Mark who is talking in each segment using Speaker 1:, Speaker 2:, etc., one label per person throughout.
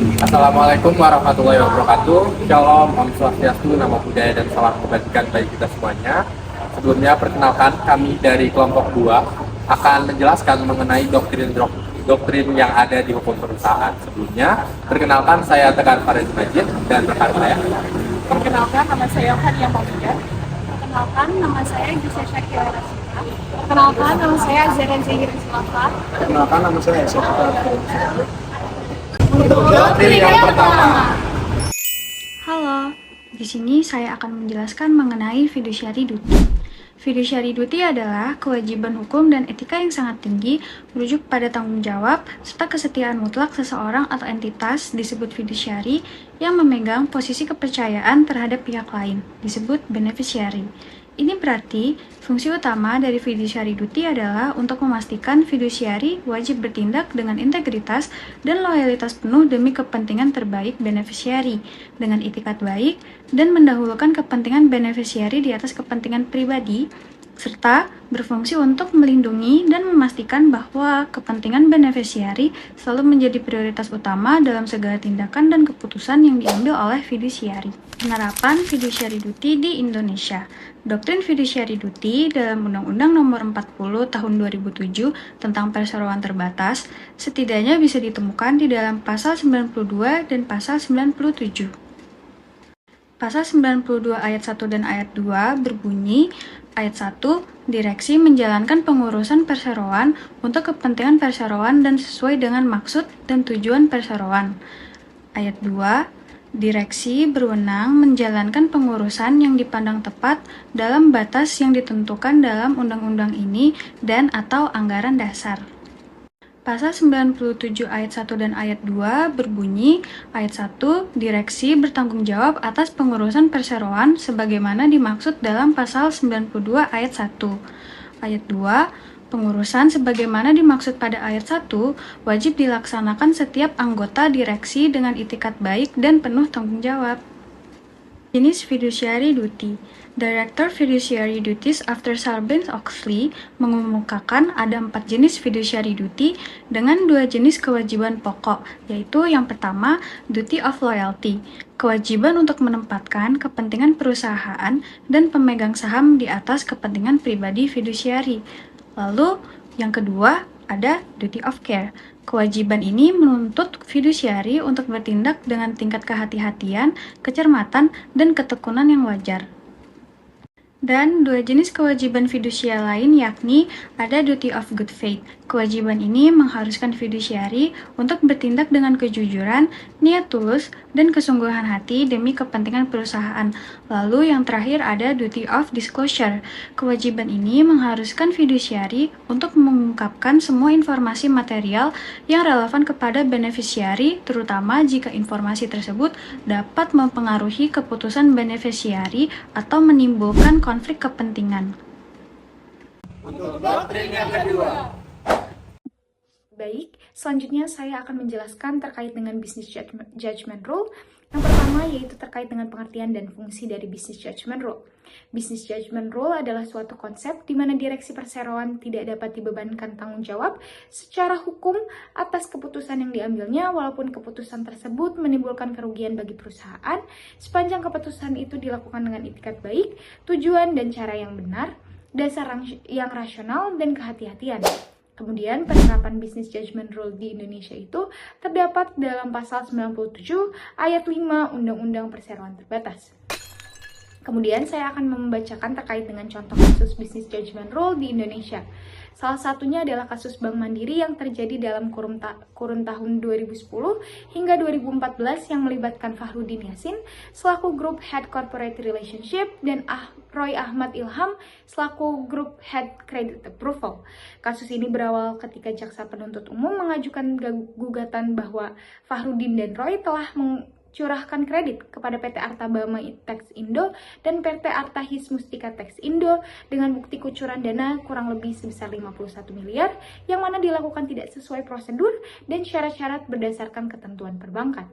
Speaker 1: Assalamualaikum warahmatullahi wabarakatuh. Shalom, Om Swastiastu, Namo Buddhaya, dan salam kebajikan bagi kita semuanya. Sebelumnya, perkenalkan kami dari kelompok 2 akan menjelaskan mengenai doktrin yang ada di hukum perusahaan. Sebelumnya, perkenalkan saya Tegar Farid Majid dan rekan saya.
Speaker 2: Perkenalkan, nama saya Hania Maulidah. Perkenalkan, nama saya Gisha Syakira Rasita. Perkenalkan, nama saya Zara Zahir Silava.
Speaker 3: Perkenalkan, nama saya Syafika.
Speaker 1: Doktrin yang pertama.
Speaker 4: Halo, di sini saya akan menjelaskan mengenai fiduciary duty. Fiduciary duty adalah kewajiban hukum dan etika yang sangat tinggi, merujuk pada tanggung jawab serta kesetiaan mutlak seseorang atau entitas disebut fiduciary yang memegang posisi kepercayaan terhadap pihak lain, disebut beneficiary. Ini berarti fungsi utama dari fiduciary duty adalah untuk memastikan fiduciary wajib bertindak dengan integritas dan loyalitas penuh demi kepentingan terbaik beneficiary dengan itikat baik dan mendahulukan kepentingan beneficiary di atas kepentingan pribadi, serta berfungsi untuk melindungi dan memastikan bahwa kepentingan beneficiary selalu menjadi prioritas utama dalam segala tindakan dan keputusan yang diambil oleh fiduciary. Penerapan fiduciary duty di Indonesia. Doktrin fiduciary duty dalam Undang-Undang Nomor 40 Tahun 2007 tentang perseroan terbatas setidaknya bisa ditemukan di dalam Pasal 92 dan Pasal 97. Pasal 92 ayat 1 dan ayat 2 berbunyi, ayat 1, direksi menjalankan pengurusan perseroan untuk kepentingan perseroan dan sesuai dengan maksud dan tujuan perseroan. Ayat 2, direksi berwenang menjalankan pengurusan yang dipandang tepat dalam batas yang ditentukan dalam undang-undang ini dan atau anggaran dasar. Pasal 97 ayat 1 dan ayat 2 berbunyi, ayat 1, direksi bertanggung jawab atas pengurusan perseroan sebagaimana dimaksud dalam pasal 92 ayat 1. Ayat 2, pengurusan sebagaimana dimaksud pada ayat 1 wajib dilaksanakan setiap anggota direksi dengan itikat baik dan penuh tanggung jawab. Jenis fiduciary duty. Director Fiduciary Duties after Sarbanes-Oxley mengemukakan ada 4 jenis fiduciary duty dengan 2 jenis kewajiban pokok, yaitu yang pertama, duty of loyalty, kewajiban untuk menempatkan kepentingan perusahaan dan pemegang saham di atas kepentingan pribadi fiduciary. Lalu, yang kedua, ada duty of care. Kewajiban ini menuntut fiduciary untuk bertindak dengan tingkat kehati-hatian, kecermatan, dan ketekunan yang wajar. Dan 2 jenis kewajiban fidusia lain yakni ada duty of good faith. Kewajiban ini mengharuskan fiduciary untuk bertindak dengan kejujuran, niat tulus, dan kesungguhan hati demi kepentingan perusahaan. Lalu yang terakhir ada duty of disclosure. Kewajiban ini mengharuskan fiduciary untuk mengungkapkan semua informasi material yang relevan kepada beneficiary, terutama jika informasi tersebut dapat mempengaruhi keputusan beneficiary atau menimbulkan konflik kepentingan.
Speaker 1: Untuk doktrin yang kedua.
Speaker 2: Baik, selanjutnya saya akan menjelaskan terkait dengan business judgment rule. Yang pertama yaitu terkait dengan pengertian dan fungsi dari business judgment rule. Business judgment rule adalah suatu konsep di mana direksi perseroan tidak dapat dibebankan tanggung jawab secara hukum atas keputusan yang diambilnya walaupun keputusan tersebut menimbulkan kerugian bagi perusahaan sepanjang keputusan itu dilakukan dengan itikat baik, tujuan dan cara yang benar, dasar yang rasional, dan kehati-hatian. Kemudian penerapan business judgment rule di Indonesia itu terdapat dalam pasal 97 ayat 5 Undang-Undang Perseroan Terbatas. Kemudian saya akan membacakan terkait dengan contoh kasus business judgment rule di Indonesia. Salah satunya adalah kasus Bank Mandiri yang terjadi dalam kurun tahun 2010 hingga 2014 yang melibatkan Fahrudin Yassin selaku Group Head Corporate Relationship dan Roy Ahmad Ilham selaku Group Head Credit Approval. Kasus ini berawal ketika jaksa penuntut umum mengajukan gugatan bahwa Fahrudin dan Roy telah curahkan kredit kepada PT Arta Bama Tax Indo dan PT Arta His Mustika Tax Indo dengan bukti kucuran dana kurang lebih sebesar 51 miliar yang mana dilakukan tidak sesuai prosedur dan syarat-syarat berdasarkan ketentuan perbankan.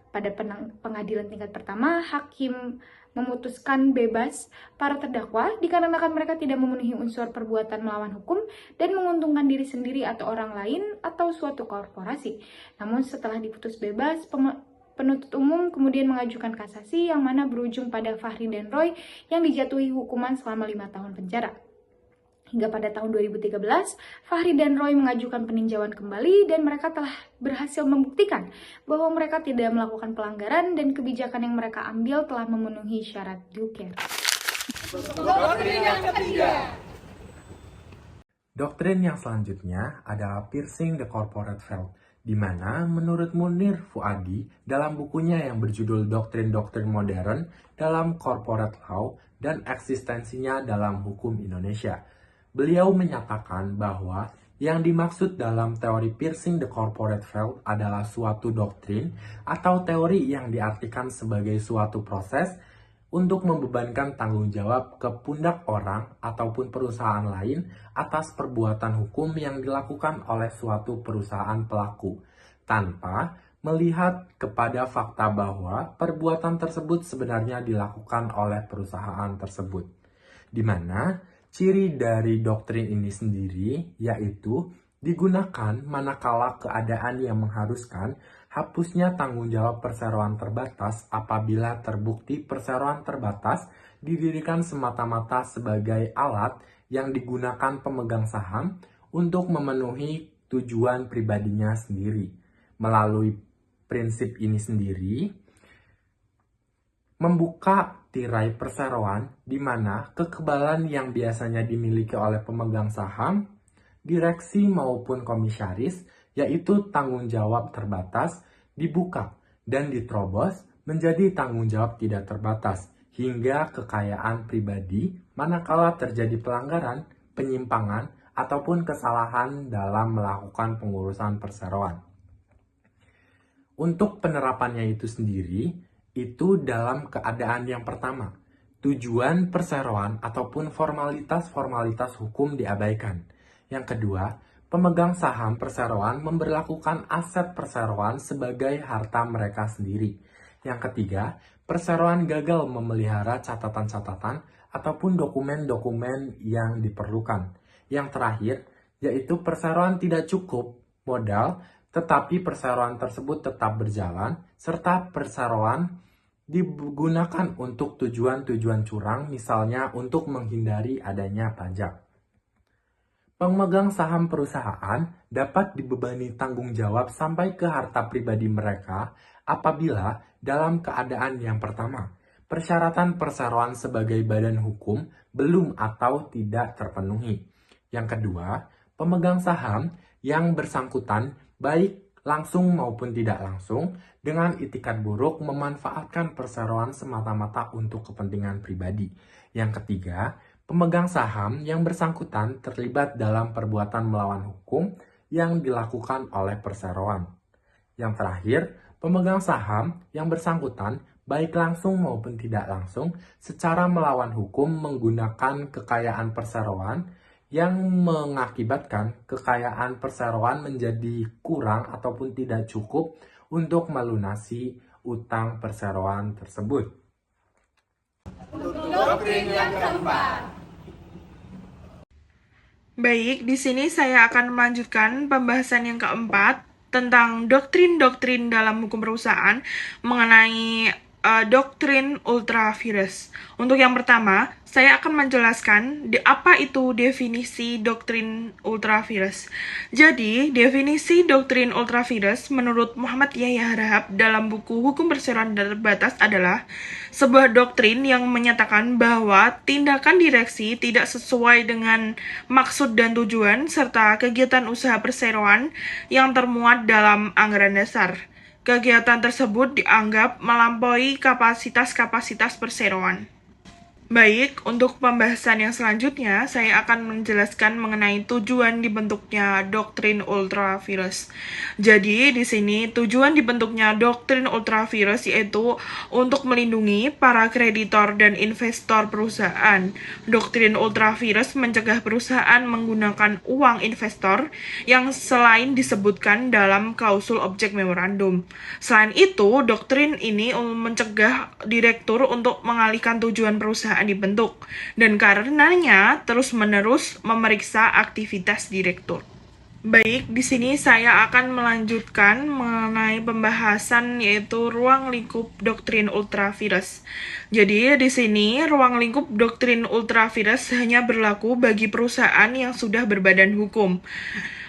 Speaker 2: Pada pengadilan tingkat pertama, hakim memutuskan bebas para terdakwa dikarenakan mereka tidak memenuhi unsur perbuatan melawan hukum dan menguntungkan diri sendiri atau orang lain atau suatu korporasi. Namun setelah diputus bebas, penuntut umum kemudian mengajukan kasasi yang mana berujung pada Fahri dan Roy yang dijatuhi hukuman selama 5 tahun penjara. Hingga pada tahun 2013, Fahri dan Roy mengajukan peninjauan kembali dan mereka telah berhasil membuktikan bahwa mereka tidak melakukan pelanggaran dan kebijakan yang mereka ambil telah memenuhi syarat due care.
Speaker 1: Doktrin yang selanjutnya adalah piercing the corporate veil, di mana menurut Munir Fuadi dalam bukunya yang berjudul Doktrin-Doktrin Modern dalam Corporate Law dan Eksistensinya dalam Hukum Indonesia, beliau menyatakan bahwa yang dimaksud dalam teori piercing the corporate veil adalah suatu doktrin atau teori yang diartikan sebagai suatu proses untuk membebankan tanggung jawab ke pundak orang ataupun perusahaan lain atas perbuatan hukum yang dilakukan oleh suatu perusahaan pelaku, tanpa melihat kepada fakta bahwa perbuatan tersebut sebenarnya dilakukan oleh perusahaan tersebut. Di mana ciri dari doktrin ini sendiri yaitu digunakan manakala keadaan yang mengharuskan hapusnya tanggung jawab perseroan terbatas apabila terbukti perseroan terbatas didirikan semata-mata sebagai alat yang digunakan pemegang saham untuk memenuhi tujuan pribadinya sendiri. Melalui prinsip ini sendiri, membuka tirai perseroan di mana kekebalan yang biasanya dimiliki oleh pemegang saham, direksi maupun komisaris, yaitu tanggung jawab terbatas, dibuka dan diterobos menjadi tanggung jawab tidak terbatas hingga kekayaan pribadi manakala terjadi pelanggaran, penyimpangan, ataupun kesalahan dalam melakukan pengurusan perseroan. Untuk penerapannya itu sendiri, itu dalam keadaan yang pertama, tujuan perseroan ataupun formalitas-formalitas hukum diabaikan. Yang kedua, pemegang saham perseroan memberlakukan aset perseroan sebagai harta mereka sendiri. Yang ketiga, perseroan gagal memelihara catatan-catatan ataupun dokumen-dokumen yang diperlukan. Yang terakhir, yaitu perseroan tidak cukup modal, tetapi perseroan tersebut tetap berjalan, serta perseroan digunakan untuk tujuan-tujuan curang, misalnya untuk menghindari adanya pajak. Pemegang saham perusahaan dapat dibebani tanggung jawab sampai ke harta pribadi mereka apabila dalam keadaan yang pertama, persyaratan perseroan sebagai badan hukum belum atau tidak terpenuhi. Yang kedua, pemegang saham yang bersangkutan baik langsung maupun tidak langsung dengan itikat buruk memanfaatkan perseroan semata-mata untuk kepentingan pribadi. Yang ketiga, pemegang saham yang bersangkutan terlibat dalam perbuatan melawan hukum yang dilakukan oleh perseroan. Yang terakhir, pemegang saham yang bersangkutan baik langsung maupun tidak langsung secara melawan hukum menggunakan kekayaan perseroan yang mengakibatkan kekayaan perseroan menjadi kurang ataupun tidak cukup untuk melunasi utang perseroan tersebut.
Speaker 5: Doktrin yang keempat.
Speaker 6: Baik, di sini saya akan melanjutkan pembahasan yang keempat tentang doktrin-doktrin dalam hukum perusahaan mengenai doktrin ultra vires. Untuk yang pertama, saya akan menjelaskan apa itu definisi doktrin ultra vires. Jadi, definisi doktrin ultra vires menurut Muhammad Yahya Harahap dalam buku Hukum Perseroan Terbatas adalah sebuah doktrin yang menyatakan bahwa tindakan direksi tidak sesuai dengan maksud dan tujuan serta kegiatan usaha perseroan yang termuat dalam anggaran dasar. Kegiatan tersebut dianggap melampaui kapasitas-kapasitas perseroan. Baik, untuk pembahasan yang selanjutnya, saya akan menjelaskan mengenai tujuan dibentuknya doktrin ultra-virus. Jadi, di sini tujuan dibentuknya doktrin ultra-virus yaitu untuk melindungi para kreditor dan investor perusahaan. Doktrin ultra-virus mencegah perusahaan menggunakan uang investor yang selain disebutkan dalam klausul objek memorandum. Selain itu, doktrin ini mencegah direktur untuk mengalihkan tujuan perusahaan dibentuk, dan karenanya terus-menerus memeriksa aktivitas direktur. Baik, di sini saya akan melanjutkan mengenai pembahasan yaitu ruang lingkup doktrin ultra-virus. Jadi, di sini ruang lingkup doktrin ultra-virus hanya berlaku bagi perusahaan yang sudah berbadan hukum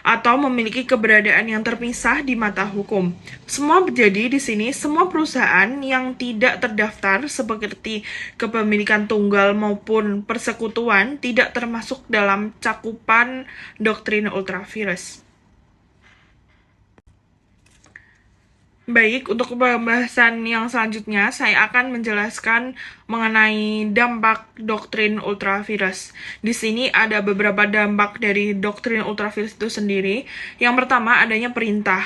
Speaker 6: atau memiliki keberadaan yang terpisah di mata hukum. Jadi di sini semua perusahaan yang tidak terdaftar seperti kepemilikan tunggal maupun persekutuan tidak termasuk dalam cakupan doktrin ultra-virus. Baik, untuk pembahasan yang selanjutnya, saya akan menjelaskan mengenai dampak doktrin ultra-virus. Di sini ada beberapa dampak dari doktrin ultra-virus itu sendiri. Yang pertama, adanya perintah.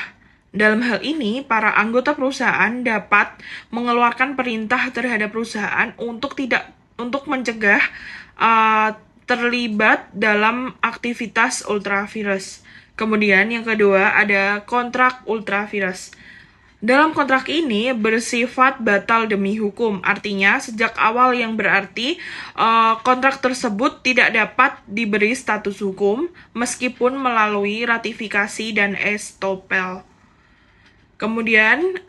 Speaker 6: Dalam hal ini, para anggota perusahaan dapat mengeluarkan perintah terhadap perusahaan untuk mencegah terlibat dalam aktivitas ultra-virus. Kemudian, yang kedua, ada kontrak ultra-virus. Dalam kontrak ini bersifat batal demi hukum, artinya sejak awal yang berarti kontrak tersebut tidak dapat diberi status hukum meskipun melalui ratifikasi dan estopel. Kemudian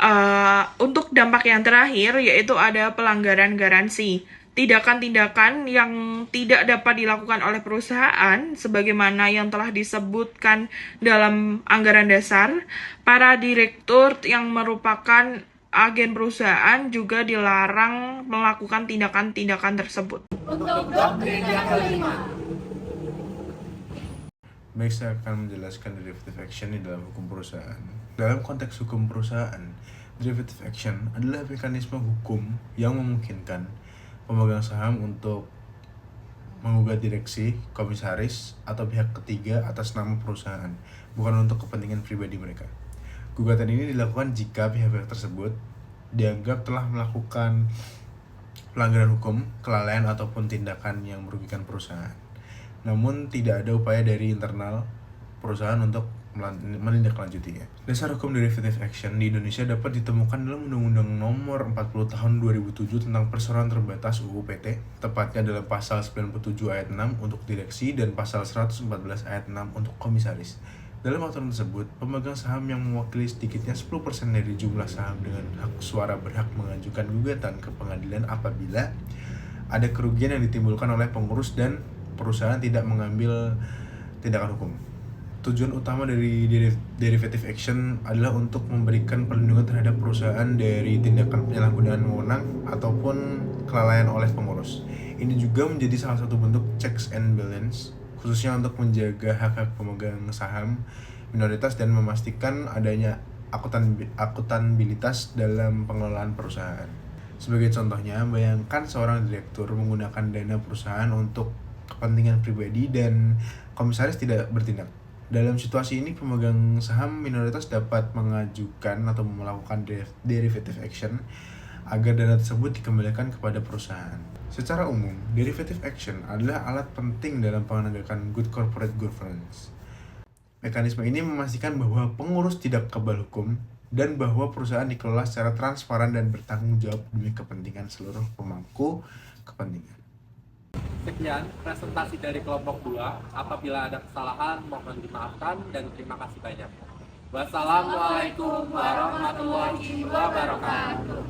Speaker 6: untuk dampak yang terakhir yaitu ada pelanggaran garansi. Tindakan-tindakan yang tidak dapat dilakukan oleh perusahaan sebagaimana yang telah disebutkan dalam anggaran dasar, para direktur yang merupakan agen perusahaan juga dilarang melakukan tindakan-tindakan tersebut.
Speaker 5: Untuk doktrin yang kelima.
Speaker 3: Baik, saya akan menjelaskan derivative action di dalam hukum perusahaan. Dalam konteks hukum perusahaan, derivative action adalah mekanisme hukum yang memungkinkan pemegang saham untuk menggugat direksi, komisaris, atau pihak ketiga atas nama perusahaan, bukan untuk kepentingan pribadi mereka. Gugatan ini dilakukan jika pihak-pihak tersebut dianggap telah melakukan pelanggaran hukum, kelalaian, ataupun tindakan yang merugikan perusahaan. Namun, tidak ada upaya dari internal perusahaan untuk menindaklanjutinya. Dasar hukum derivative action di Indonesia dapat ditemukan dalam Undang-Undang Nomor 40 Tahun 2007 tentang perseroan terbatas UU PT, tepatnya dalam pasal 97 ayat 6 untuk direksi dan pasal 114 ayat 6 untuk komisaris. Dalam aturan tersebut, pemegang saham yang mewakili sedikitnya 10% dari jumlah saham dengan hak suara berhak mengajukan gugatan ke pengadilan apabila ada kerugian yang ditimbulkan oleh pengurus dan perusahaan tidak mengambil tindakan hukum. Tujuan utama dari derivative action adalah untuk memberikan perlindungan terhadap perusahaan dari tindakan penyalahgunaan wewenang ataupun kelalaian oleh pengurus. Ini juga menjadi salah satu bentuk checks and balance, khususnya untuk menjaga hak-hak pemegang saham minoritas dan memastikan adanya akuntabilitas dalam pengelolaan perusahaan. Sebagai contohnya, bayangkan seorang direktur menggunakan dana perusahaan untuk kepentingan pribadi dan komisaris tidak bertindak. Dalam situasi ini, pemegang saham minoritas dapat mengajukan atau melakukan derivative action agar dana tersebut dikembalikan kepada perusahaan. Secara umum, derivative action adalah alat penting dalam penegakan good corporate governance. Mekanisme ini memastikan bahwa pengurus tidak kebal hukum dan bahwa perusahaan dikelola secara transparan dan bertanggung jawab demi kepentingan seluruh pemangku kepentingan.
Speaker 1: Sekian presentasi dari kelompok 2. Apabila ada kesalahan, mohon dimaafkan dan terima kasih banyak. Wassalamualaikum warahmatullahi wabarakatuh.